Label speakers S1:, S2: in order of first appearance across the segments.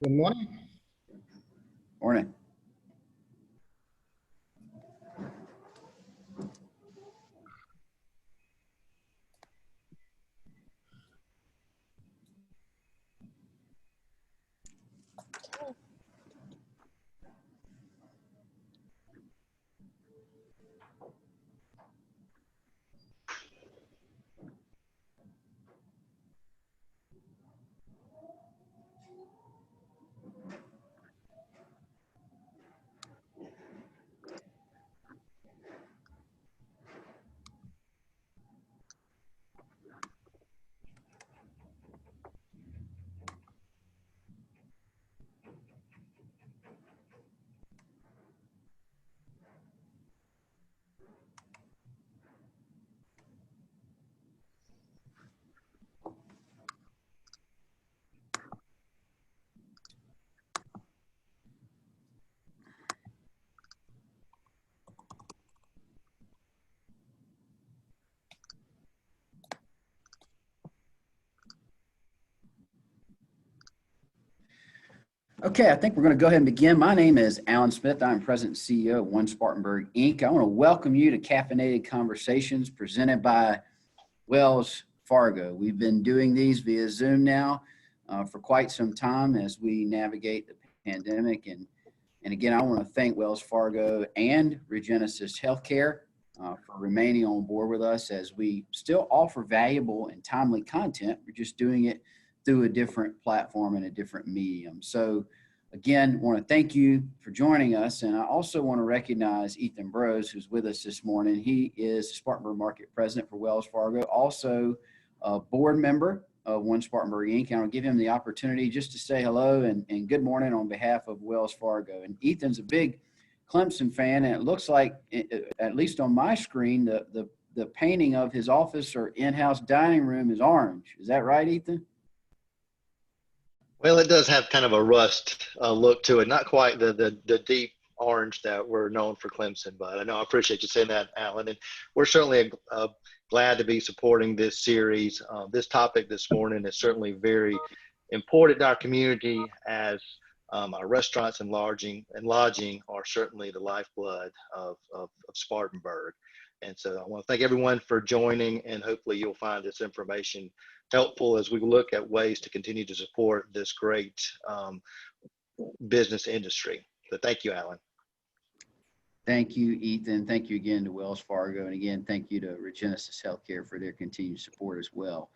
S1: Good morning.
S2: Morning. Okay, I think we're going to go ahead and begin. My name is Alan Smith. I'm President and CEO of One Spartanburg, Inc. I want to welcome you to Caffeinated Conversations presented by Wells Fargo. We've been doing these via Zoom now for quite some time as we navigate the pandemic. And again, I want to thank Wells Fargo and Regenesis Healthcare for remaining on board with us as we still offer valuable and timely content. We're just doing it through a different platform and a different medium. So again, I want to thank you for joining us. And I also want to recognize Ethan Brose, who's with us this morning. He is Spartanburg Market President for Wells Fargo, also a board member of One Spartanburg, Inc. And I'll give him the opportunity just to say hello and good morning on behalf of Wells Fargo. And Ethan's a big Clemson fan, and it looks like, at least on my screen, the painting of his office or in-house dining room is orange. Is that right, Ethan?
S3: Well, it does have kind of a rust look to it, not quite the deep orange that we're known for Clemson, but I know I appreciate you saying that, Alan. And we're certainly glad to be supporting this series. This topic this morning is certainly very important in our community, as our restaurants and lodging are certainly the lifeblood of Spartanburg. And so I want to thank everyone for joining, and hopefully you'll find this information helpful as we look at ways to continue to support this great business industry. So thank you, Alan.
S2: Thank you, Ethan. Thank you again to Wells Fargo. And again, thank you to Regenesis Healthcare for their continued support as well.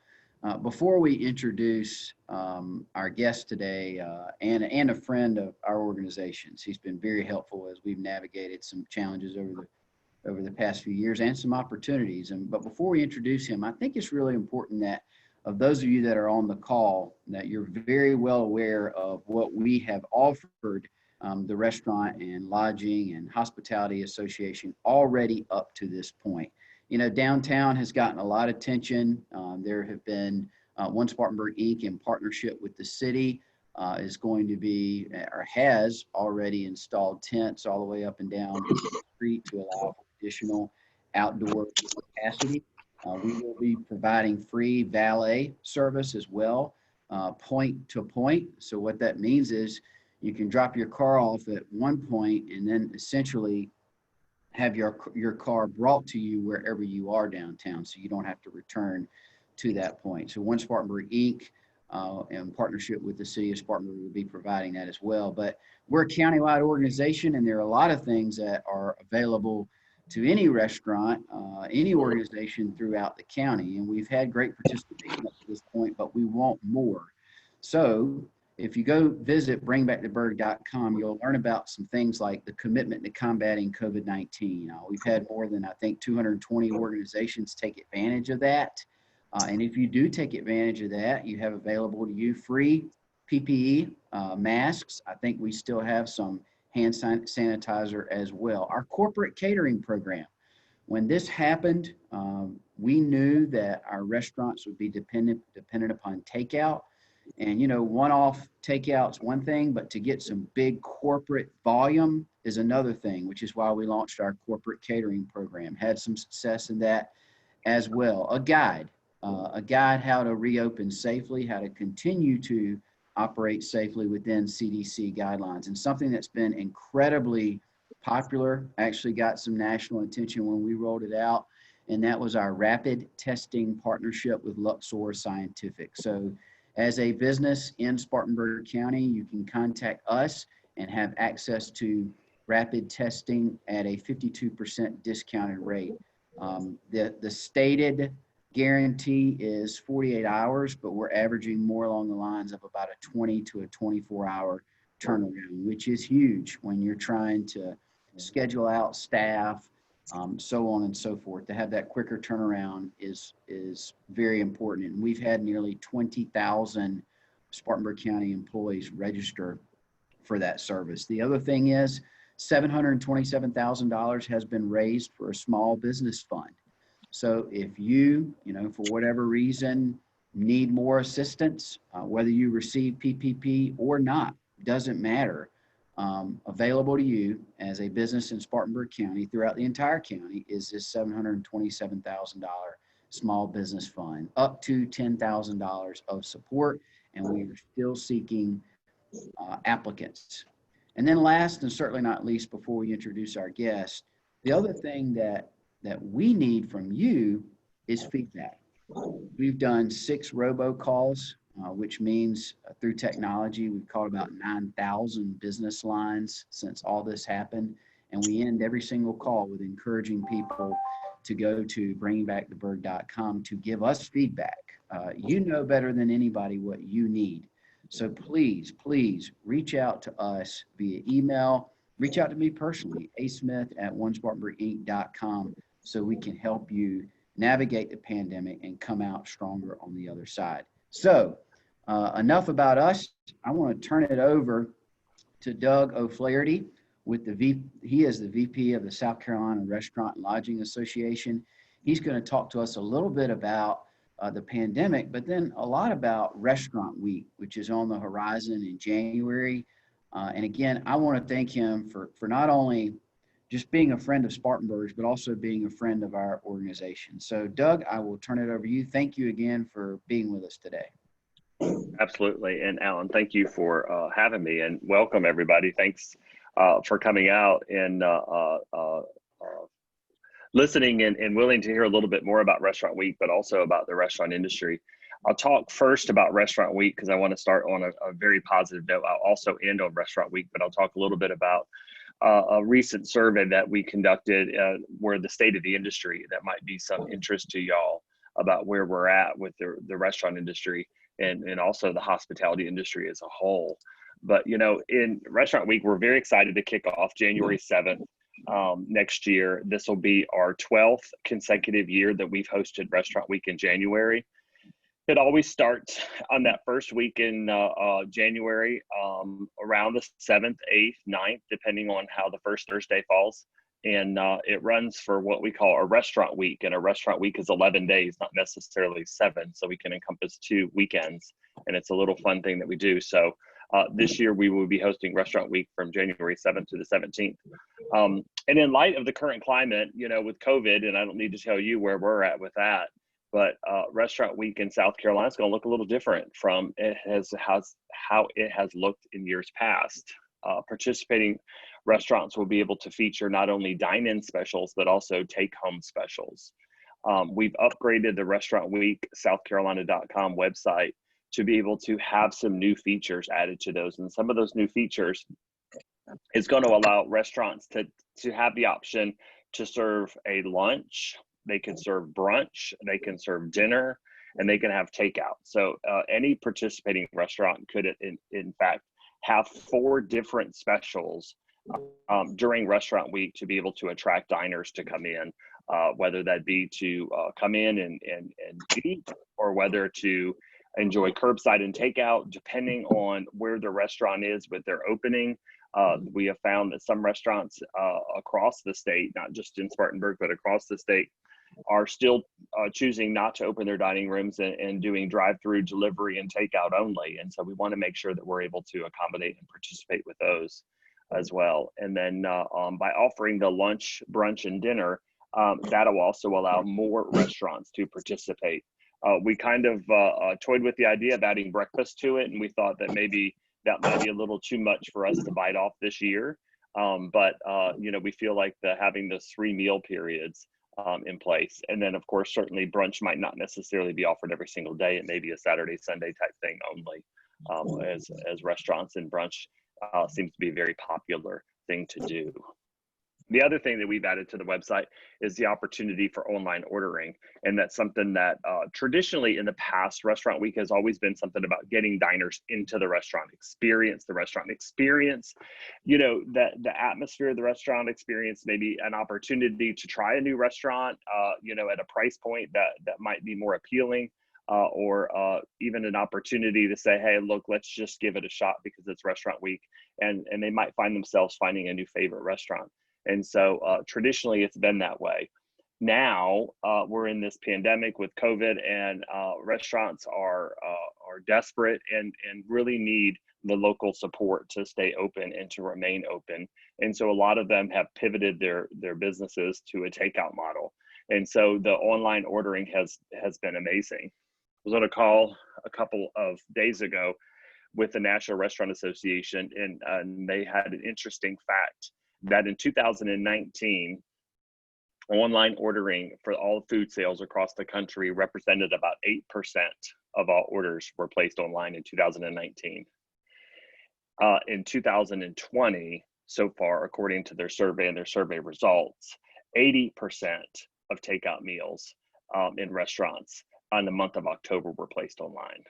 S2: Before we introduce our guest today and a friend of our organizations, he's been very helpful as we've navigated some challenges over the past few years and some opportunities. But before we introduce him, I think it's really important that of those of you that are on the call, that you're very well aware of what we have offered the Restaurant and Lodging and Hospitality Association already up to this point. You know, downtown has gotten a lot of attention. There have been One Spartanburg, Inc. in partnership with the city is going to be, or has already installed tents all the way up and down the street to allow for additional outdoor capacity. We will be providing free valet service as well, point to point. So what that means is you can drop your car off at one point and then essentially have your car brought to you wherever you are downtown, so you don't have to return to that point. So One Spartanburg, Inc., in partnership with the city of Spartanburg, will be providing that as well. But we're a countywide organization, and there are a lot of things that are available to any restaurant, any organization throughout the county. And we've had great participation up to this point, but we want more. So if you go visit bringbacktheburg.com, you'll learn about some things like the commitment to combating COVID-19. We've had more than, I think, 220 organizations take advantage of that. And if you do take advantage of that, you have available to you free PPE, masks. I think we still have some hand sanitizer as well. Our corporate catering program. When this happened, we knew that our restaurants would be dependent upon takeout. And, you know, one-off takeout's one thing, but to get some big corporate volume is another thing, which is why we launched our corporate catering program. Had some success in that as well. A guide how to reopen safely, how to continue to operate safely within CDC guidelines. And something that's been incredibly popular, actually got some national attention when we rolled it out, and that was our rapid testing partnership with Luxor Scientific. So as a business in Spartanburg County, you can contact us and have access to rapid testing at a 52% discounted rate. The stated guarantee is 48 hours, but we're averaging more along the lines of about a 20 to a 24-hour turnaround, which is huge when you're trying to schedule out staff, so on and so forth. To have that quicker turnaround is very important. And we've had nearly 20,000 Spartanburg County employees register for that service. The other thing is $727,000 has been raised for a small business fund. So if you, for whatever reason, need more assistance, whether you receive PPP or not, doesn't matter. Available to you as a business in Spartanburg County throughout the entire county is this $727,000 small business fund, up to $10,000 of support, and we are still seeking applicants. And then last and certainly not least, before we introduce our guest, the other thing that we need from you is feedback. We've done 6 robocalls, which means through technology, we've called about 9,000 business lines since all this happened. And we end every single call with encouraging people to go to bringingbackthebird.com to give us feedback. You know better than anybody what you need. So please, please reach out to us via email. Reach out to me personally, asmith@onespartanburginc.com, so we can help you navigate the pandemic and come out stronger on the other side. So enough about us. I want to turn it over to Doug O'Flaherty with he is the VP of the South Carolina Restaurant and Lodging Association. He's going to talk to us a little bit about the pandemic, but then a lot about Restaurant Week, which is on the horizon in January. And again, I want to thank him for not only just being a friend of Spartanburg's, but also being a friend of our organization. So Doug, I will turn it over to you. Thank you again for being with us today.
S1: Absolutely. And Alan, thank you for having me, and welcome everybody. Thanks for coming out and listening and willing to hear a little bit more about Restaurant Week, but also about the restaurant industry. I'll talk first about Restaurant Week because I want to start on a very positive note. I'll also end on Restaurant Week, but I'll talk a little bit about a recent survey that we conducted where the state of the industry, that might be some interest to y'all about where we're at with the restaurant industry and also the hospitality industry as a whole. But, in Restaurant Week, we're very excited to kick off January 7th next year. This will be our 12th consecutive year that we've hosted Restaurant Week in January. It always starts on that first week in January, around the 7th, 8th, 9th, depending on how the first Thursday falls. And it runs for what we call a restaurant week. And a restaurant week is 11 days, not necessarily 7. So we can encompass 2 weekends. And it's a little fun thing that we do. So this year we will be hosting Restaurant Week from January 7th to the 17th. And in light of the current climate, with COVID, and I don't need to tell you where we're at with that, but Restaurant Week in South Carolina is going to look a little different from how it has looked in years past. Participating restaurants will be able to feature not only dine-in specials, but also take-home specials. We've upgraded the Restaurant Week SouthCarolina.com website to be able to have some new features added to those. And some of those new features is going to allow restaurants to have the option to serve a lunch. They can serve brunch, they can serve dinner, and they can have takeout. So any participating restaurant could, in fact, have 4 different specials during Restaurant Week to be able to attract diners to come in, whether that be to come in and eat, or whether to enjoy curbside and takeout, depending on where the restaurant is with their opening. We have found that some restaurants across the state, not just in Spartanburg, but across the state, are still choosing not to open their dining rooms and doing drive-through delivery and takeout only. And so we want to make sure that we're able to accommodate and participate with those as well. And then by offering the lunch, brunch, and dinner, that'll also allow more restaurants to participate We kind of toyed with the idea of adding breakfast to it, and we thought that maybe that might be a little too much for us to bite off this year. But we feel like having those 3 meal periods in place, and then of course certainly brunch might not necessarily be offered every single day. It may be a Saturday, Sunday type thing only, as restaurants and brunch seems to be a very popular thing to do. The other thing that we've added to the website is the opportunity for online ordering. And that's something that traditionally in the past, Restaurant Week has always been something about getting diners into the restaurant, experience, that the atmosphere of the restaurant, experience maybe an opportunity to try a new restaurant, at a price point that might be more appealing. Or even an opportunity to say, hey, look, let's just give it a shot because it's Restaurant Week. And they might find themselves finding a new favorite restaurant. And so traditionally it's been that way. Now we're in this pandemic with COVID, and restaurants are desperate and really need the local support to stay open and to remain open. And so a lot of them have pivoted their businesses to a takeout model. And so the online ordering has been amazing. I was on a call a couple of days ago with the National Restaurant Association, and they had an interesting fact that in 2019, online ordering for all food sales across the country represented about 8% of all orders were placed online in 2019. In 2020, so far, according to their survey and their survey results, 80% of takeout meals in restaurants on the month of October were placed online.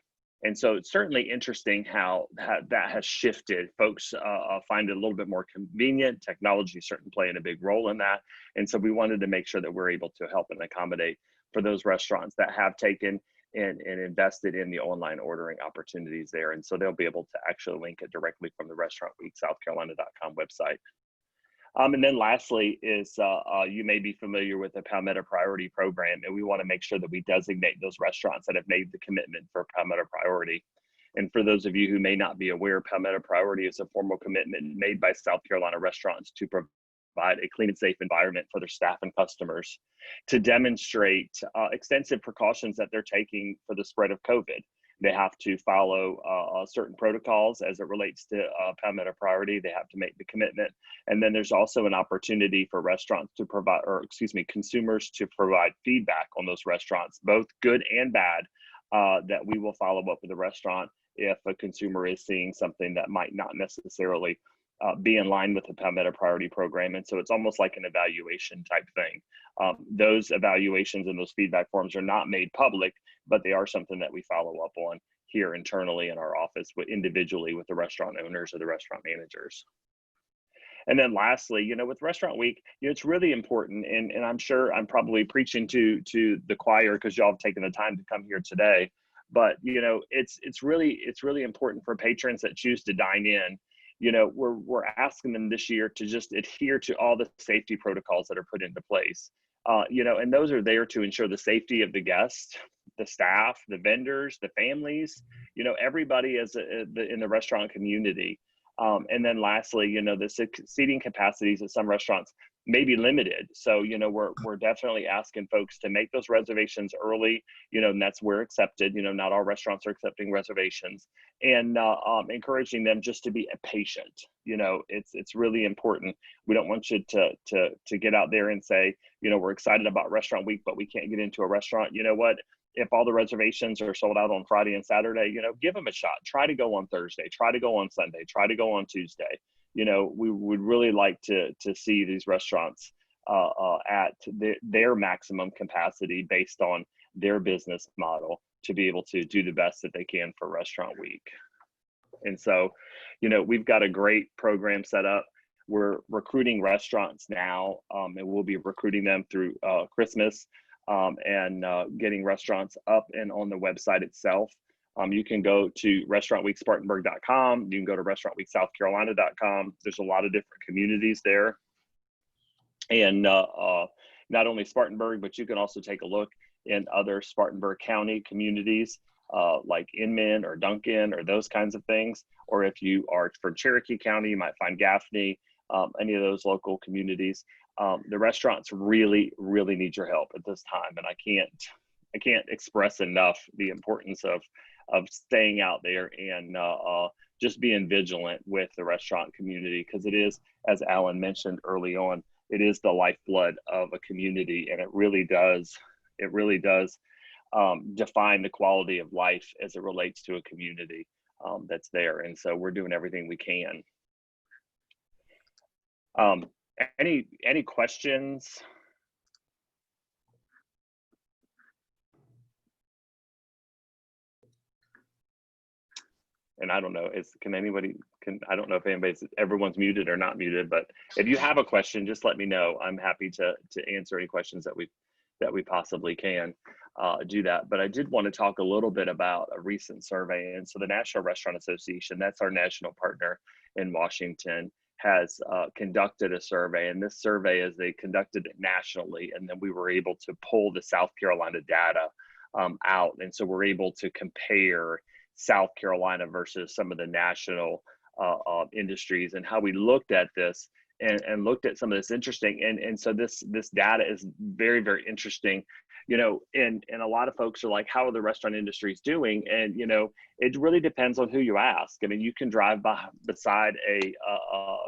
S1: And so it's certainly interesting how that has shifted. Folks find it a little bit more convenient. Technology certainly playing a big role in that. And so we wanted to make sure that we're able to help and accommodate for those restaurants that have taken and invested in the online ordering opportunities there. And so they'll be able to actually link it directly from the Restaurant Week SouthCarolina.com website. And then lastly is you may be familiar with the Palmetto Priority Program, and we want to make sure that we designate those restaurants that have made the commitment for Palmetto Priority. And for those of you who may not be aware, Palmetto Priority is a formal commitment made by South Carolina restaurants to provide a clean and safe environment for their staff and customers, to demonstrate extensive precautions that they're taking for the spread of COVID. They have to follow certain protocols as it relates to Palmetto Priority. They have to make the commitment. And then there's also an opportunity for restaurants to provide, consumers to provide feedback on those restaurants, both good and bad, that we will follow up with the restaurant if a consumer is seeing something that might not necessarily be in line with the Palmetto Priority Program. And so it's almost like an evaluation type thing. Those evaluations and those feedback forms are not made public, but they are something that we follow up on here internally in our office, individually with the restaurant owners or the restaurant managers. And then lastly, with Restaurant Week, it's really important, and I'm sure I'm probably preaching to the choir because y'all have taken the time to come here today, but it's really important for patrons that choose to dine in. We're asking them this year to just adhere to all the safety protocols that are put into place. And those are there to ensure the safety of the guests, the staff, the vendors, the families, everybody in the restaurant community. And then lastly, the seating capacities at some restaurants may be limited. So, we're definitely asking folks to make those reservations early, and that's where accepted. Not all restaurants are accepting reservations, and encouraging them just to be patient. It's really important. We don't want you to get out there and say, we're excited about Restaurant Week, but we can't get into a restaurant. You know what? If all the reservations are sold out on Friday and Saturday, give them a shot. Try to go on Thursday, try to go on Sunday, try to go on Tuesday. We would really like to see these restaurants at their maximum capacity based on their business model to be able to do the best that they can for Restaurant Week. And so, we've got a great program set up. We're recruiting restaurants now, and we'll be recruiting them through Christmas. And getting restaurants up and on the website itself. You can go to restaurantweekspartanburg.com. You can go to restaurantweeksouthcarolina.com. There's a lot of different communities there. And not only Spartanburg, but you can also take a look in other Spartanburg County communities like Inman or Duncan or those kinds of things. Or if you are from Cherokee County, you might find Gaffney, any of those local communities. The restaurants really, really need your help at this time. And I can't express enough the importance of staying out there and just being vigilant with the restaurant community, because it is, as Alan mentioned early on, it is the lifeblood of a community, and it really does define the quality of life as it relates to a community that's there. And so we're doing everything we can. Any questions? And I don't know, I don't know if everyone's muted or not muted, but if you have a question, just let me know. I'm happy to answer any questions that we possibly can do that. But I did want to talk a little bit about a recent survey. And so the National Restaurant Association, that's our national partner in Washington, has conducted a survey. And this survey, as they conducted it nationally, and then we were able to pull the South Carolina data out. And so we're able to compare South Carolina versus some of the national industries, and how we looked at this and looked at some of this interesting. And so this data is very, very interesting. And a lot of folks are like, how are the restaurant industries doing? And, it really depends on who you ask. I mean, you can drive beside a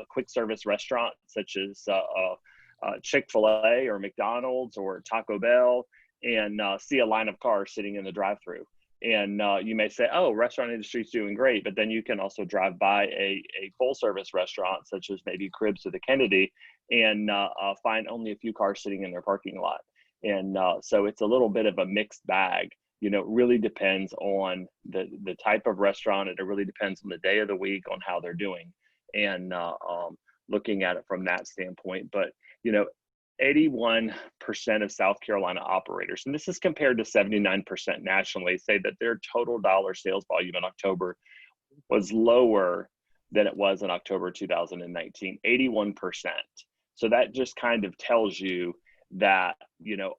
S1: quick service restaurant such as Chick-fil-A or McDonald's or Taco Bell and see a line of cars sitting in the drive-through. And you may say, oh, restaurant industry is doing great. But then you can also drive by a full service restaurant, such as maybe Cribs or the Kennedy, and find only a few cars sitting in their parking lot. And so it's a little bit of a mixed bag. It really depends on the type of restaurant. It really depends on the day of the week on how they're doing, and looking at it from that standpoint. But, 81% of South Carolina operators, and this is compared to 79% nationally, say that their total dollar sales volume in October was lower than it was in October 2019, 81%. So that just kind of tells you that,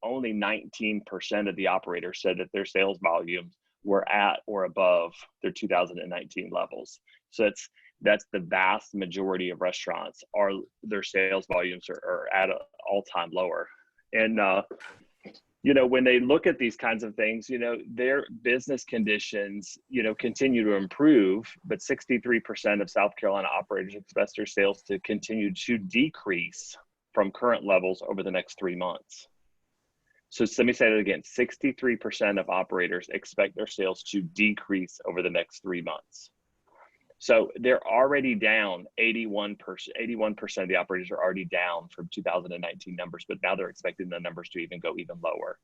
S1: only 19% of the operators said that their sales volumes were at or above their 2019 levels. So that's the vast majority of restaurants their sales volumes are at an all-time lower. And, when they look at these kinds of things, their business conditions, continue to improve, but 63% of South Carolina operators expect their sales to continue to decrease from current levels over the next 3 months. So let me say that again, 63% of operators expect their sales to decrease over the next 3 months. So they're already down 81%. 81% of the operators are already down from 2019 numbers, but now they're expecting the numbers to even go even lower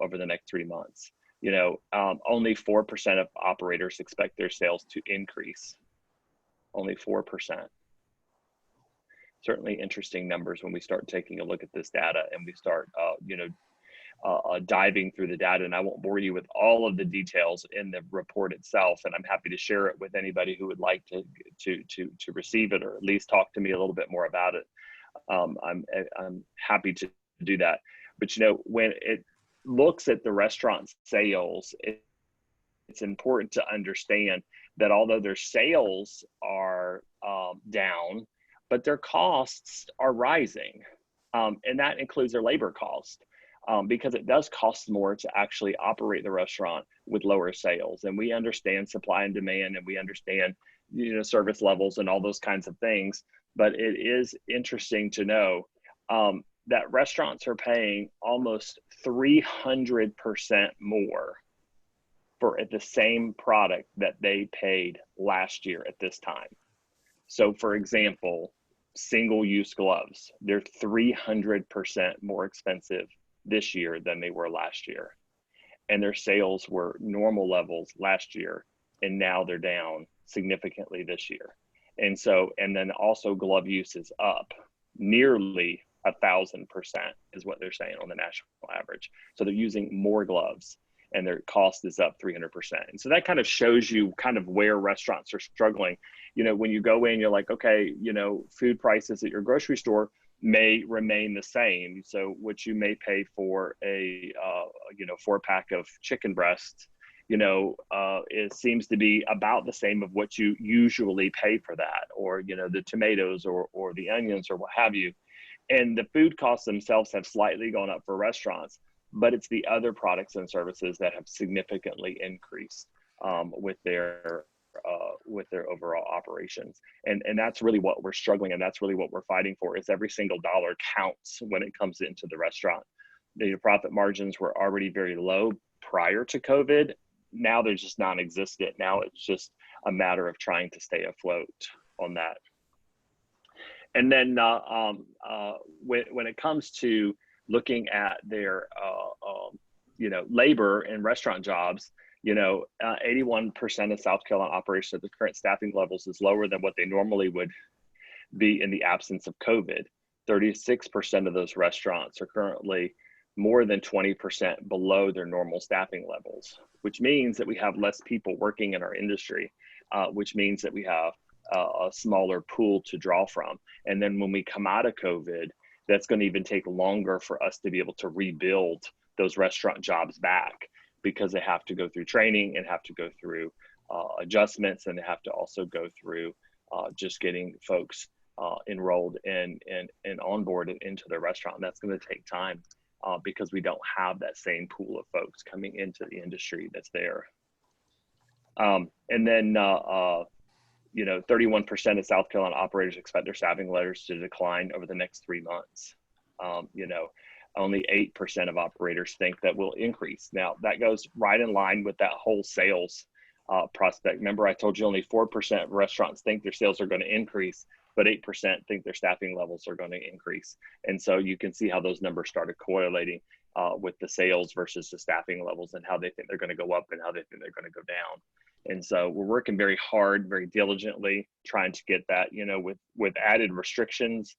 S1: over the next 3 months. Only 4% of operators expect their sales to increase. Only 4%. Certainly interesting numbers when we start taking a look at this data and we start, diving through the data. And I won't bore you with all of the details in the report itself, and I'm happy to share it with anybody who would like to receive it, or at least talk to me a little bit more about it. I'm happy to do that. But when it looks at the restaurant sales, it's important to understand that although their sales are down, but their costs are rising, and that includes their labor cost. Because it does cost more to actually operate the restaurant with lower sales. And we understand supply and demand, and we understand, service levels and all those kinds of things. But it is interesting to know that restaurants are paying almost 300% more for the same product that they paid last year at this time. So for example, single-use gloves, they're 300% more expensive this year than they were last year, and their sales were normal levels last year, and now they're down significantly this year. And so, and then also glove use is up nearly 1,000% is what they're saying on the national average. So they're using more gloves, and their cost is up 300%. And so that kind of shows you kind of where restaurants are struggling. When you go in, you're like, okay, food prices at your grocery store may remain the same. So what you may pay for a 4-pack of chicken breasts, it seems to be about the same of what you usually pay for that, or the tomatoes or the onions or what have you. And the food costs themselves have slightly gone up for restaurants, but it's the other products and services that have significantly increased with their overall operations. And that's really what we're struggling, and that's really what we're fighting for, is every single dollar counts when it comes into the restaurant. The profit margins were already very low prior to COVID. Now they're just non-existent. Now it's just a matter of trying to stay afloat on that. And then when it comes to looking at their labor and restaurant jobs, 81% of South Carolina operations at the current staffing levels is lower than what they normally would be in the absence of COVID. 36% of those restaurants are currently more than 20% below their normal staffing levels, which means that we have less people working in our industry, which means that we have a smaller pool to draw from. And then when we come out of COVID, that's going to even take longer for us to be able to rebuild those restaurant jobs back, because they have to go through training and have to go through adjustments, and they have to also go through just getting folks enrolled and onboarded into the restaurant. And that's going to take time because we don't have that same pool of folks coming into the industry that's there. And then 31% of South Carolina operators expect their staffing levels to decline over the next 3 months. Only 8% of operators think that will increase. Now, that goes right in line with that whole sales prospect. Remember, I told you only 4% of restaurants think their sales are going to increase, but 8% think their staffing levels are going to increase. And so you can see how those numbers started correlating with the sales versus the staffing levels, and how they think they're going to go up and how they think they're going to go down. And so we're working very hard, very diligently, trying to get that, with added restrictions.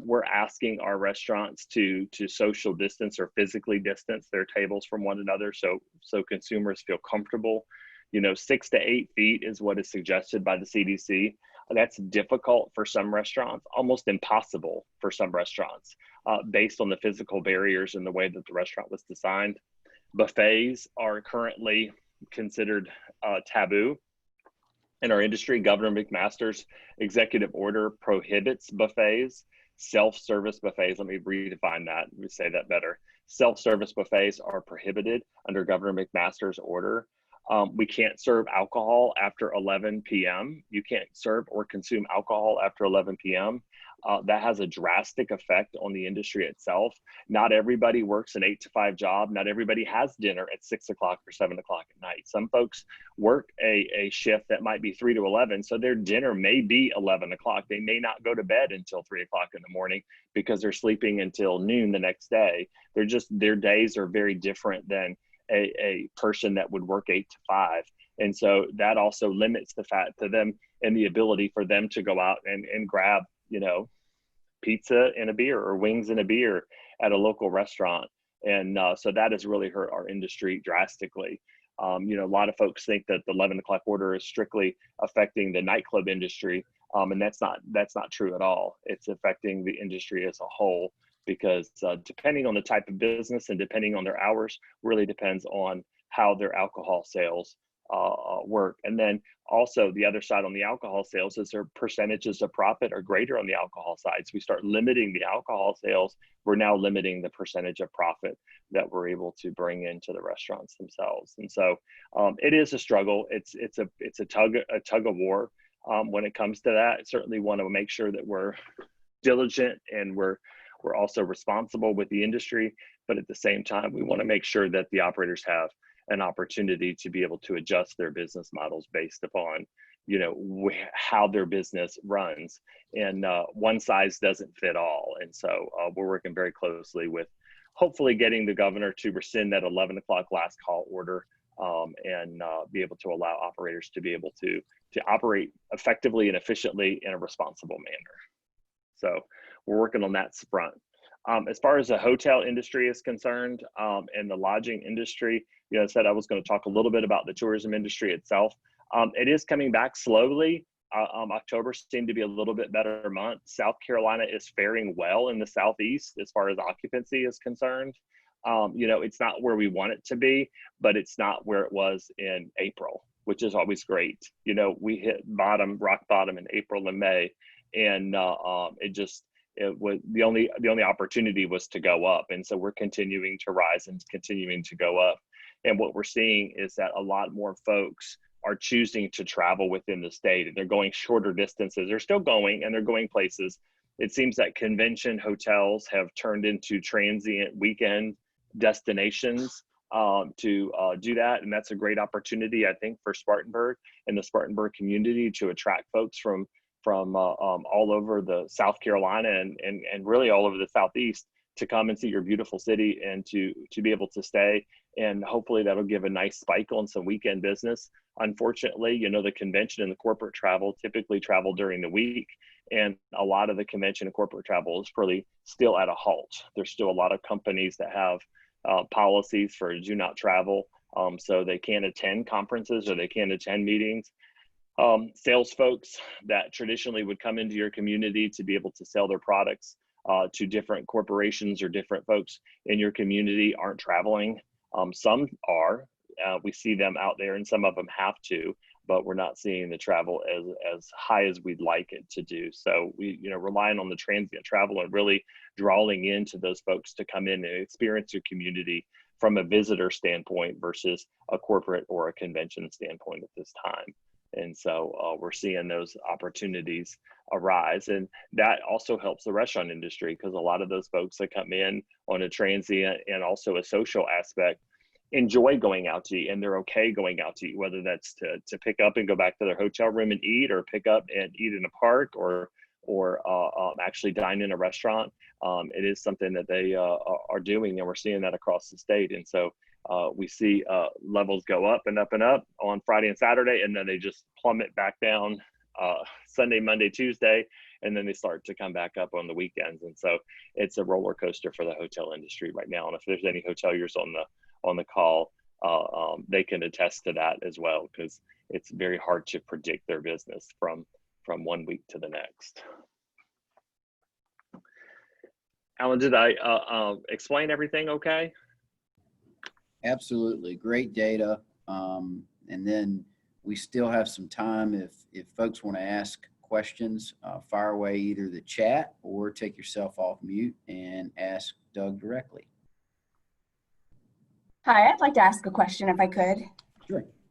S1: We're asking our restaurants to social distance or physically distance their tables from one another, so consumers feel comfortable. 6 to 8 feet is what is suggested by the CDC. That's difficult for some restaurants, almost impossible for some restaurants, based on the physical barriers and the way that the restaurant was designed. Buffets are currently considered taboo in our industry. Governor McMaster's executive order prohibits buffets. Self-service buffets, let me redefine that, let me say that better. Self-service buffets are prohibited under Governor McMaster's order. We can't serve alcohol after 11 p.m. You can't serve or consume alcohol after 11 p.m. That has a drastic effect on the industry itself. Not everybody works an 8 to 5 job. Not everybody has dinner at 6 o'clock or 7 o'clock at night. Some folks work a shift that might be 3 to 11. So their dinner may be 11 o'clock. They may not go to bed until 3 o'clock in the morning because they're sleeping until noon the next day. Their days are very different than a person that would work 8 to 5. And so that also limits the fact to them and the ability for them to go out and grab, pizza and a beer or wings and a beer at a local restaurant. And so that has really hurt our industry drastically. A lot of folks think that the 11 o'clock order is strictly affecting the nightclub industry. And that's not true at all. It's affecting the industry as a whole, because depending on the type of business and depending on their hours, really depends on how their alcohol sales work. And then also the other side on the alcohol sales is their percentages of profit are greater on the alcohol side. So we start limiting the alcohol sales, we're now limiting the percentage of profit that we're able to bring into the restaurants themselves. And so it is a struggle. It's a tug of war when it comes to that. Certainly want to make sure that we're diligent and we're also responsible with the industry, but at the same time, we want to make sure that the operators have an opportunity to be able to adjust their business models based upon, how their business runs. And one size doesn't fit all. And so we're working very closely with hopefully getting the governor to rescind that 11 o'clock last call order and be able to allow operators to be able to operate effectively and efficiently in a responsible manner. So we're working on that front. As far as the hotel industry is concerned and the lodging industry, I said I was going to talk a little bit about the tourism industry itself. It is coming back slowly. October seemed to be a little bit better month. South Carolina is faring well in the Southeast as far as occupancy is concerned. It's not where we want it to be, but it's not where it was in April, which is always great. We hit rock bottom in April and May, and it was the only opportunity was to go up. And so we're continuing to rise and continuing to go up. And what we're seeing is that a lot more folks are choosing to travel within the state, and they're going shorter distances. They're still going, and they're going places. It seems that convention hotels have turned into transient weekend destinations to do that. And that's a great opportunity, I think, for Spartanburg and the Spartanburg community to attract folks from all over the South Carolina and really all over the Southeast to come and see your beautiful city and to be able to stay. And hopefully that'll give a nice spike on some weekend business. Unfortunately, you know, the convention and the corporate travel typically travel during the week. And a lot of the convention and corporate travel is really still at a halt. There's still a lot of companies that have policies for do not travel. So they can't attend conferences or they can't attend meetings. Sales folks that traditionally would come into your community to be able to sell their products to different corporations or different folks in your community aren't traveling. Some are. We see them out there, and some of them have to, but we're not seeing the travel as high as we'd like it to do. So we, you know, relying on the transient travel and really drawing into those folks to come in and experience your community from a visitor standpoint versus a corporate or a convention standpoint at this time. And so we're seeing those opportunities arise. And that also helps the restaurant industry, because a lot of those folks that come in on a transient and also a social aspect enjoy going out to eat, and they're okay going out to eat, whether that's to pick up and go back to their hotel room and eat, or pick up and eat in a park, or actually dine in a restaurant. It is something that they are doing, and we're seeing that across the state. And so we see levels go up and up and up on Friday and Saturday, and then they just plummet back down Sunday, Monday, Tuesday, and then they start to come back up on the weekends. And so it's a roller coaster for the hotel industry right now. And if there's any hoteliers on the call, they can attest to that as well, because it's very hard to predict their business from one week to the next. Alan, did I explain everything okay?
S2: Absolutely. Great data. And then we still have some time if folks want to ask questions, fire away either the chat or take yourself off mute and ask Doug directly.
S4: Hi, I'd like to ask a question if I could.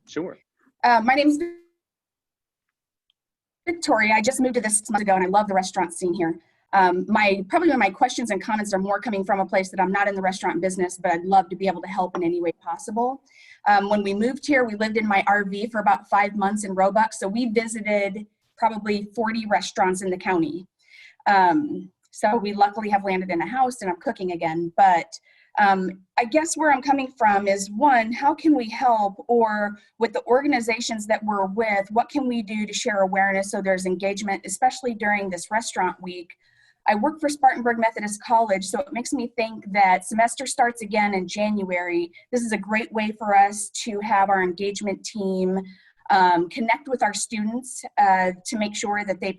S1: Sure.
S4: My name is Victoria. I just moved to this month ago, and I love the restaurant scene here. Probably my questions and comments are more coming from a place that I'm not in the restaurant business, but I'd love to be able to help in any way possible. When we moved here, we lived in my RV for about 5 months in Roebuck, so we visited probably 40 restaurants in the county. So we luckily have landed in a house, and I'm cooking again. But I guess where I'm coming from is, one, how can we help, or with the organizations that we're with, what can we do to share awareness so there's engagement, especially during this restaurant week? I work for Spartanburg Methodist College, so it makes me think that semester starts again in January. This is a great way for us to have our engagement team connect with our students to make sure that they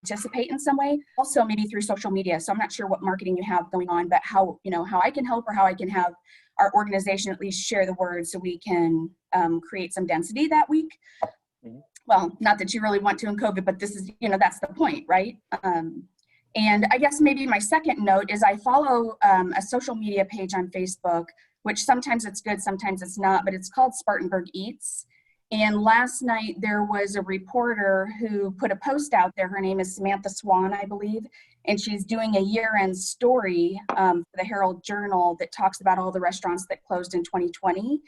S4: participate in some way, also maybe through social media. So I'm not sure what marketing you have going on, but how I can help, or how I can have our organization at least share the word so we can create some density that week. Mm-hmm. Well, not that you really want to in COVID, but this is, that's the point, right? And I guess maybe my second note is I follow a social media page on Facebook, which sometimes it's good, sometimes it's not, but it's called Spartanburg Eats. And last night there was a reporter who put a post out there. Her name is Samantha Swan, I believe, and she's doing a year-end story for the Herald Journal that talks about all the restaurants that closed in 2020.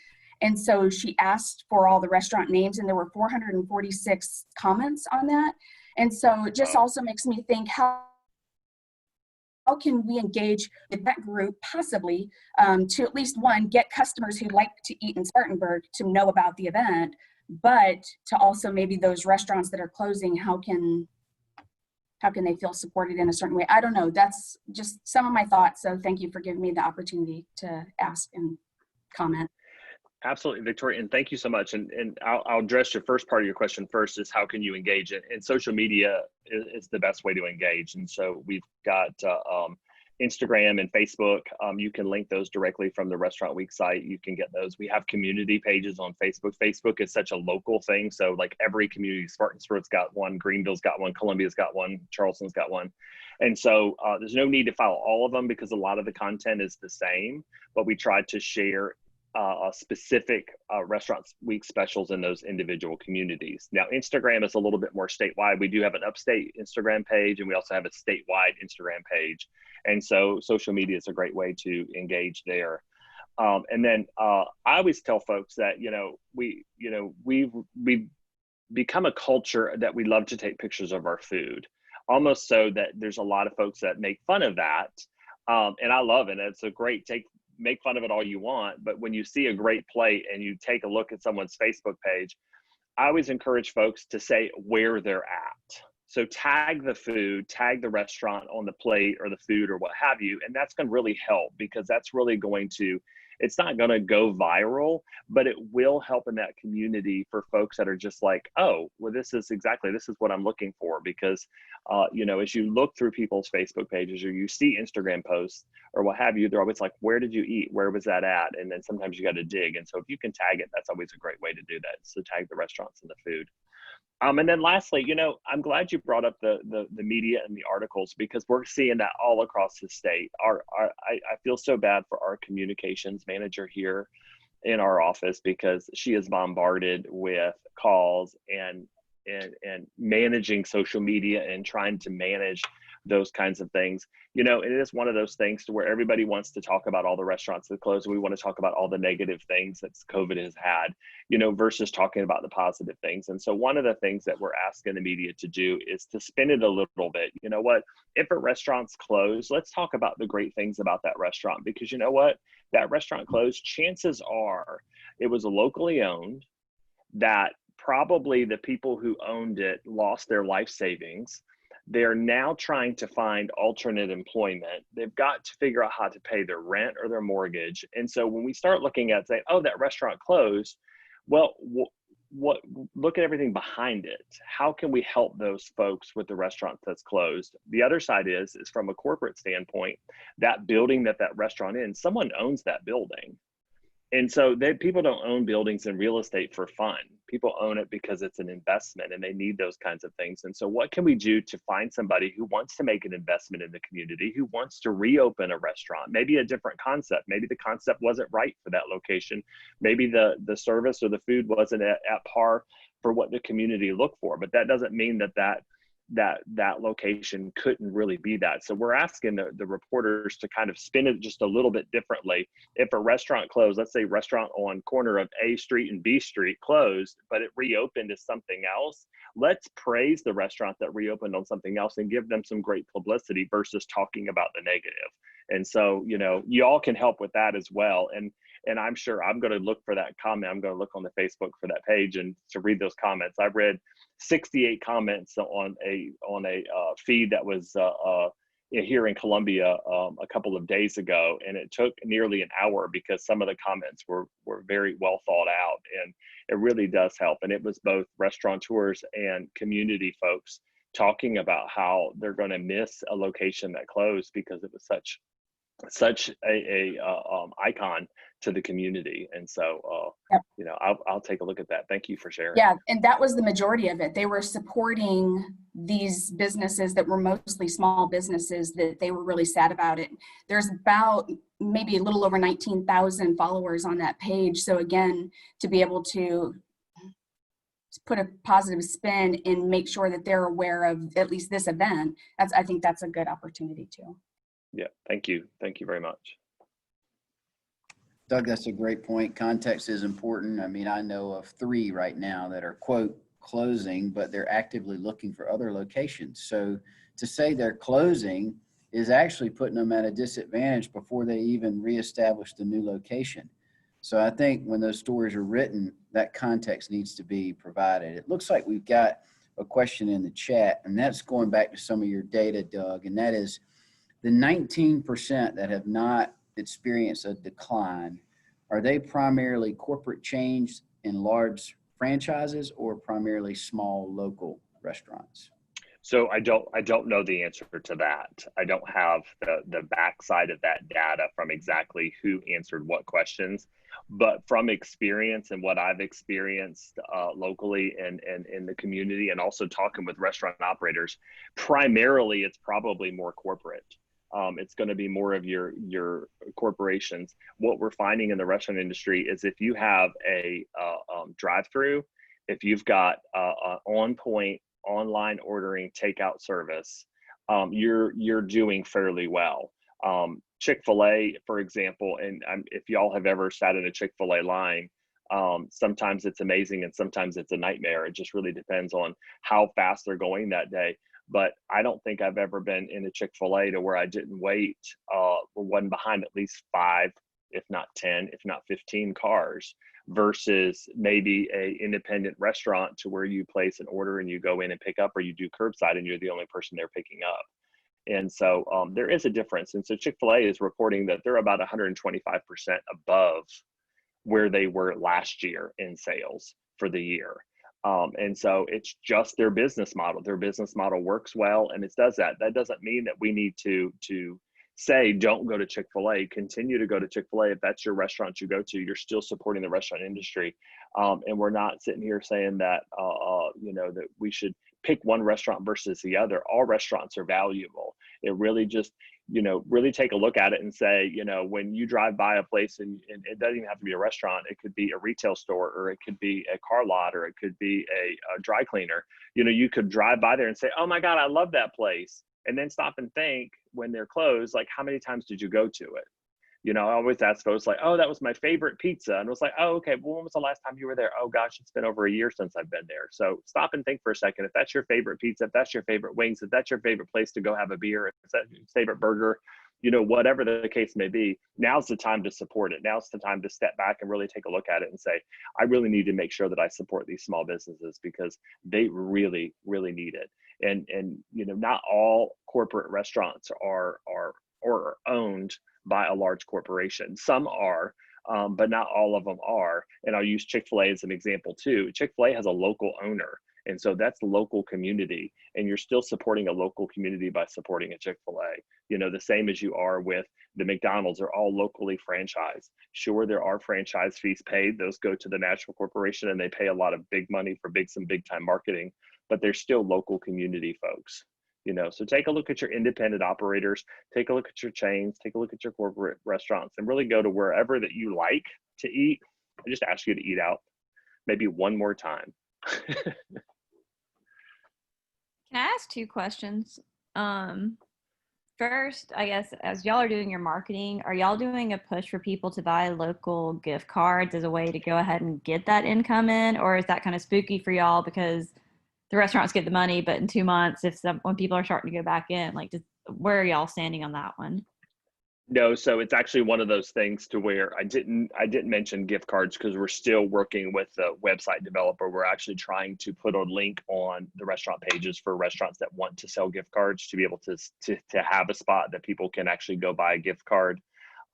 S4: And so she asked for all the restaurant names, and there were 446 comments on that. And so it just also makes me think, how can we engage with that group possibly to at least, one, get customers who like to eat in Spartanburg to know about the event, but to also maybe those restaurants that are closing, how can they feel supported in a certain way? I don't know. That's just some of my thoughts. So thank you for giving me the opportunity to ask and comment.
S1: Absolutely, Victoria, and thank you so much. And I'll address your first part of your question first, is how can you engage it? And social media is the best way to engage. And so we've got Instagram and Facebook, you can link those directly from the Restaurant Week site. You can get those. We have community pages on Facebook. Facebook is such a local thing. So like every community, Spartanburg's got one, Greenville's got one, Columbia's got one, Charleston's got one. And so there's no need to follow all of them because a lot of the content is the same, but we try to share specific Restaurant Week specials in those individual communities. Now, Instagram is a little bit more statewide. We do have an upstate Instagram page, and we also have a statewide Instagram page. And so social media is a great way to engage there. And then I always tell folks that, we've become a culture that we love to take pictures of our food, almost so that there's a lot of folks that make fun of that. And I love it. It's a great make fun of it all you want, but when you see a great plate and you take a look at someone's Facebook page, I always encourage folks to say where they're at. So tag the food, tag the restaurant on the plate or the food or what have you, and that's going to really help because that's really going to, it's not going to go viral, but it will help in that community for folks that are just like, oh, well, this is what I'm looking for. Because, as you look through people's Facebook pages or you see Instagram posts or what have you, they're always like, where did you eat? Where was that at? And then sometimes you got to dig. And so if you can tag it, that's always a great way to do that. So tag the restaurants and the food. And then lastly, I'm glad you brought up the media and the articles because we're seeing that all across the state. I feel so bad for our communications manager here in our office because she is bombarded with calls and managing social media and trying to manage those kinds of things. It is one of those things to where everybody wants to talk about all the restaurants that closed. We want to talk about all the negative things that COVID has had, versus talking about the positive things. And so one of the things that we're asking the media to do is to spin it a little bit. You know what? If a restaurant's closed, let's talk about the great things about that restaurant, because you know what? That restaurant closed, chances are it was locally owned, that probably the people who owned it lost their life savings. They're now trying to find alternate employment. They've got to figure out how to pay their rent or their mortgage. And so when we start looking at saying, oh, that restaurant closed, well, look at everything behind it. How can we help those folks with the restaurant that's closed? The other side is from a corporate standpoint, that building that restaurant in, someone owns that building. And so people don't own buildings and real estate for fun. People own it because it's an investment and they need those kinds of things. And so what can we do to find somebody who wants to make an investment in the community, who wants to reopen a restaurant, maybe a different concept. Maybe the concept wasn't right for that location. Maybe the service or the food wasn't at par for what the community looked for. But that doesn't mean that location couldn't really be that. So we're asking the reporters to kind of spin it just a little bit differently. If a restaurant closed, let's say restaurant on corner of A Street and B Street closed, but it reopened as something else, let's praise the restaurant that reopened on something else and give them some great publicity versus talking about the negative. And so, you all can help with that as well. And I'm sure I'm going to look for that comment. I'm going to look on the Facebook for that page and to read those comments. I've read 68 comments on a feed that was here in Columbia a couple of days ago, and it took nearly an hour because some of the comments were very well thought out, and it really does help. And it was both restaurateurs and community folks talking about how they're going to miss a location that closed because it was such a icon to the community. And so
S4: Yep.
S1: I'll take a look at that. Thank you for sharing.
S4: Yeah, and that was the majority of it. They were supporting these businesses that were mostly small businesses that they were really sad about it. There's about maybe a little over 19,000 followers on that page. So again, to be able to put a positive spin and make sure that they're aware of at least this event, I think that's a good opportunity too.
S1: Yeah, thank you. Thank you very much.
S2: Doug, that's a great point. Context is important. I mean, I know of 3 right now that are, quote, closing, but they're actively looking for other locations. So to say they're closing is actually putting them at a disadvantage before they even reestablish the new location. So I think when those stories are written, that context needs to be provided. It looks like we've got a question in the chat, and that's going back to some of your data, Doug, and that is the 19% that have not experienced a decline. Are they primarily corporate chains and large franchises or primarily small local restaurants?
S1: So I don't know the answer to that. I don't have the backside of that data from exactly who answered what questions, but from experience and what I've experienced locally and in the community, and also talking with restaurant operators, primarily it's probably more corporate. It's going to be more of your corporations. What we're finding in the restaurant industry is if you have a drive-through, if you've got on point online ordering takeout service, you're doing fairly well. Chick-fil-A, for example, and if y'all have ever sat in a Chick-fil-A line, sometimes it's amazing and sometimes it's a nightmare. It just really depends on how fast they're going that day. But I don't think I've ever been in a Chick-fil-A to where I didn't wait or wasn't behind at least 5, if not 10, if not 15 cars, versus maybe a independent restaurant to where you place an order and you go in and pick up, or you do curbside and you're the only person there picking up. And so there is a difference. And so Chick-fil-A is reporting that they're about 125% above where they were last year in sales for the year. And so it's just their business model. Their business model works well, and it does that. That doesn't mean that we need to say don't go to Chick-fil-A. Continue to go to Chick-fil-A. If that's your restaurant you go to, you're still supporting the restaurant industry. And we're not sitting here saying that that we should pick one restaurant versus the other. All restaurants are valuable. It really just really take a look at it and say, when you drive by a place, and it doesn't even have to be a restaurant, it could be a retail store, or it could be a car lot, or it could be a dry cleaner. You could drive by there and say, oh my God, I love that place. And then stop and think when they're closed, like, how many times did you go to it? I always ask folks like, oh, that was my favorite pizza. And it was like, oh, okay, well, when was the last time you were there? Oh gosh, it's been over a year since I've been there. So stop and think for a second. If that's your favorite pizza, if that's your favorite wings, if that's your favorite place to go have a beer, if that's your favorite burger, whatever the case may be, now's the time to support it. Now's the time to step back and really take a look at it and say, I really need to make sure that I support these small businesses because they really, really need it. And not all corporate restaurants are owned by a large corporation. Some are, but not all of them are. And I'll use Chick-fil-A as an example too. Chick-fil-A has a local owner. And so that's local community. And you're still supporting a local community by supporting a Chick-fil-A. The same as you are with the McDonald's, are all locally franchised. Sure, there are franchise fees paid. Those go to the national corporation and they pay a lot of big money for some big time marketing, but they're still local community folks. So take a look at your independent operators, take a look at your chains, take a look at your corporate restaurants, and really go to wherever that you like to eat. I just ask you to eat out maybe one more time.
S5: Can I ask 2 questions? First, I guess, as y'all are doing your marketing, are y'all doing a push for people to buy local gift cards as a way to go ahead and get that income in? Or is that kind of spooky for y'all because the restaurants get the money, but in 2 months, when people are starting to go back in, where are y'all standing on that one?
S1: No, so it's actually one of those things to where I didn't mention gift cards because we're still working with the website developer. We're actually trying to put a link on the restaurant pages for restaurants that want to sell gift cards to be able to have a spot that people can actually go buy a gift card.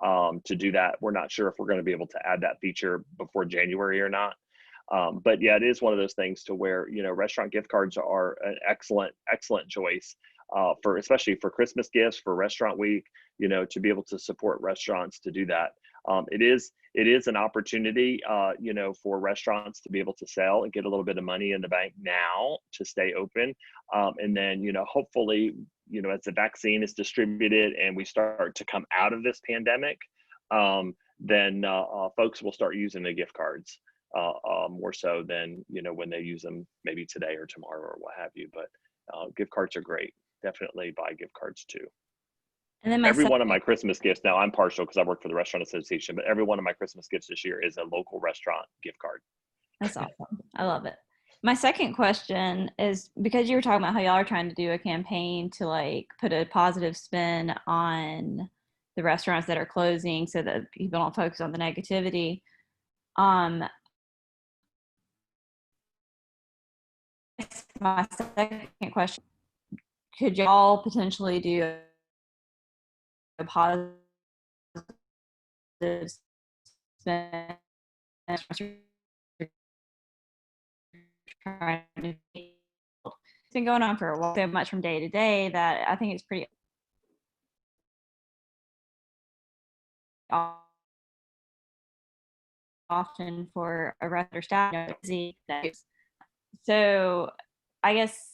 S1: To do that, we're not sure if we're going to be able to add that feature before January or not. But yeah, it is one of those things to where, restaurant gift cards are an excellent choice especially for Christmas gifts, for restaurant week, to be able to support restaurants to do that. It is an opportunity, for restaurants to be able to sell and get a little bit of money in the bank now to stay open. And then, hopefully, as the vaccine is distributed and we start to come out of this pandemic, then folks will start using the gift cards. More so than when they use them maybe today or tomorrow or what have you. But gift cards are great. Definitely buy gift cards too.
S5: And then
S1: every one of my Christmas gifts, now I'm partial because I work for the Restaurant Association, but every one of my Christmas gifts this year is a local restaurant gift card.
S5: That's awesome. I love it. My second question is, because you were talking about how y'all are trying to do a campaign to put a positive spin on the restaurants that are closing so that people don't focus on the negativity. My second question, could y'all potentially do a positive spin been going on for a while, so much from day to day that I think it's pretty often for a restaurant or staff to know busy days. So I guess,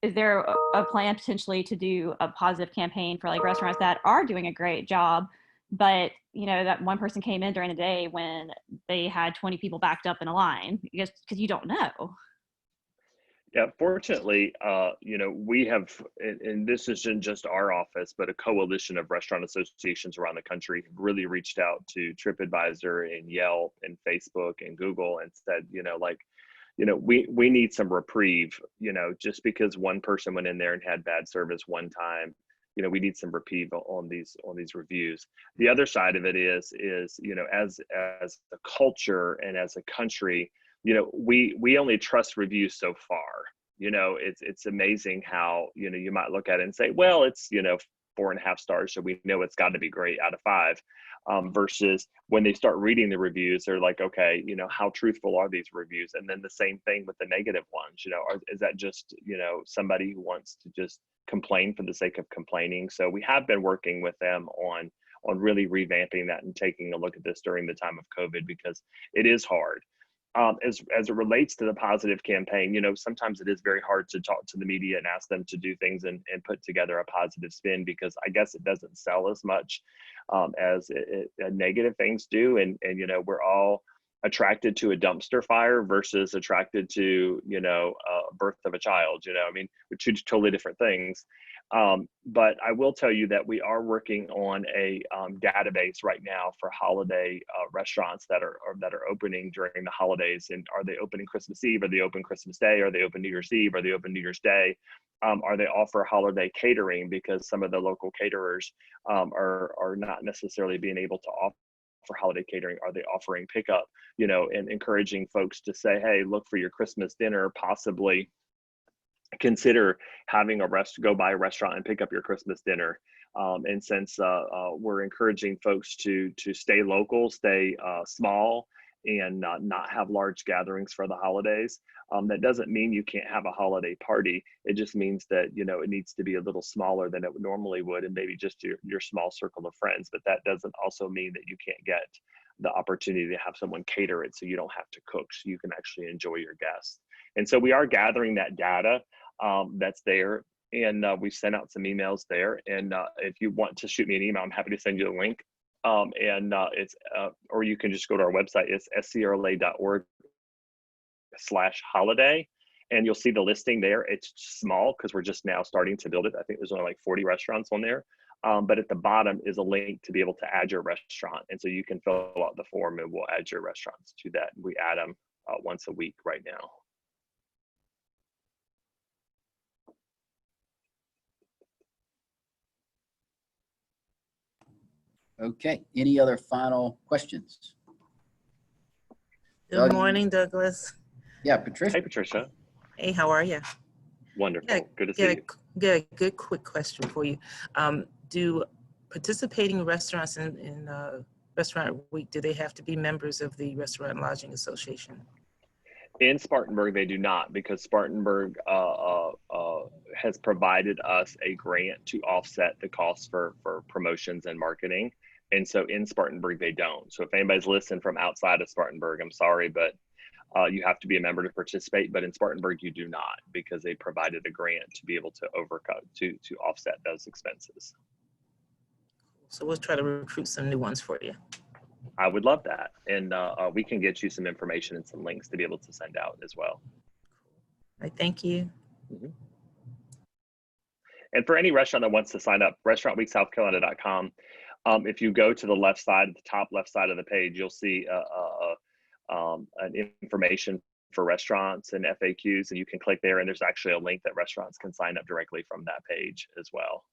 S5: is there a plan potentially to do a positive campaign for like restaurants that are doing a great job, but you know that one person came in during the day when they had 20 people backed up in a line, because you don't know.
S1: Yeah, fortunately, you know, we have, and this isn't just our office, but a coalition of restaurant associations around the country have really reached out to TripAdvisor and Yelp and Facebook and Google and said, you know, like, you know, we need some reprieve, you know, just because one person went in there and had bad service one time, you know, we need some reprieve on these reviews. The other side of it is, you know, as a culture and as a country, you know, we only trust reviews so far. You know, it's amazing how, you know, you might look at it and say, well, it's, you know, 4.5 stars, so we know it's got to be great out of 5. Versus when they start reading the reviews, they're like, okay, you know, how truthful are these reviews? And then the same thing with the negative ones. You know, is that just, you know, somebody who wants to just complain for the sake of complaining? So we have been working with them on really revamping that and taking a look at this during the time of COVID, because it is hard. As it relates to the positive campaign, you know, sometimes it is very hard to talk to the media and ask them to do things and put together a positive spin, because I guess it doesn't sell as much as negative things do. And, you know, we're all attracted to a dumpster fire versus attracted to, you know, birth of a child. You know, I mean, we're two totally different things. But I will tell you that we are working on a database right now for holiday restaurants that are opening during the holidays. And are they opening Christmas Eve? Are they open Christmas Day? Are they open New Year's Eve? Are they open New Year's Day? Are they offer holiday catering? Because some of the local caterers are not necessarily being able to offer for holiday catering. Are they offering pickup? You know, and encouraging folks to say, hey, look, for your Christmas dinner, possibly consider having go by a restaurant and pick up your Christmas dinner. And since we're encouraging folks to stay local, stay small, and not have large gatherings for the holidays, that doesn't mean you can't have a holiday party. It just means that, you know, it needs to be a little smaller than it normally would, and maybe just your small circle of friends. But that doesn't also mean that you can't get the opportunity to have someone cater it, so you don't have to cook, so you can actually enjoy your guests. And so we are gathering that data that's there, and we've sent out some emails there. And if you want to shoot me an email, I'm happy to send you a link. It's or you can just go to our website. It's scrla.org/holiday, and you'll see the listing there. It's small because we're just now starting to build it. I think there's only like 40 restaurants on there. But at the bottom is a link to be able to add your restaurant. And so you can fill out the form and we'll add your restaurants to that. We add them once a week right now.
S2: Okay, any other final questions?
S6: Good morning, Douglas.
S2: Yeah, Patricia.
S1: Hey, Patricia.
S6: Hey, how are you?
S1: Wonderful.
S6: Yeah,
S1: good to see you.
S6: Good quick question for you. Do participating restaurants in Restaurant Week, do they have to be members of the Restaurant and Lodging Association?
S1: In Spartanburg, they do not, because Spartanburg has provided us a grant to offset the costs for promotions and marketing. And so in Spartanburg, they don't. So if anybody's listening from outside of Spartanburg, I'm sorry, but you have to be a member to participate. But in Spartanburg, you do not, because they provided a grant to be able to to offset those expenses.
S6: So we'll try to recruit some new ones for you.
S1: I would love that. And we can get you some information and some links to be able to send out as well.
S6: All right, thank you.
S1: Mm-hmm. And for any restaurant that wants to sign up, restaurantweeksouthcarolina.com. If you go to the left side, the top left side of the page, you'll see an information for restaurants and FAQs, and you can click there, and there's actually a link that restaurants can sign up directly from that page as well.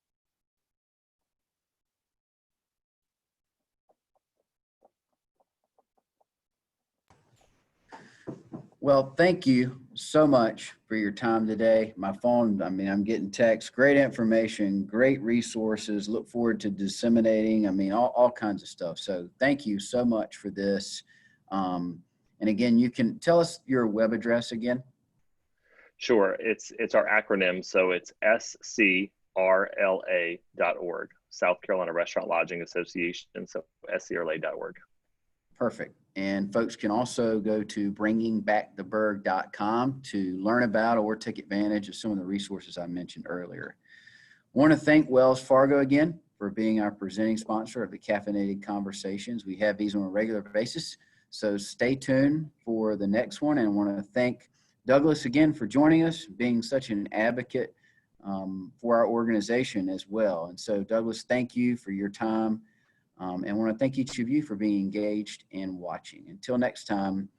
S2: Well, thank you so much for your time today. My phone, I mean, I'm getting texts, great information, great resources. Look forward to disseminating, I mean, all kinds of stuff. So thank you so much for this. And again, you can tell us your web address again.
S1: Sure. It's our acronym. So it's scrla.org, South Carolina Restaurant Lodging Association. So scrla.org.
S2: Perfect. And folks can also go to bringingbacktheberg.com to learn about or take advantage of some of the resources I mentioned earlier. I want to thank Wells Fargo again for being our presenting sponsor of the Caffeinated Conversations. We have these on a regular basis, so stay tuned for the next one. And I want to thank Douglas again for joining us, being such an advocate for our organization as well. And so Douglas, thank you for your time. And I want to thank each of you for being engaged and watching. Until next time,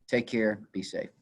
S2: take care, be safe.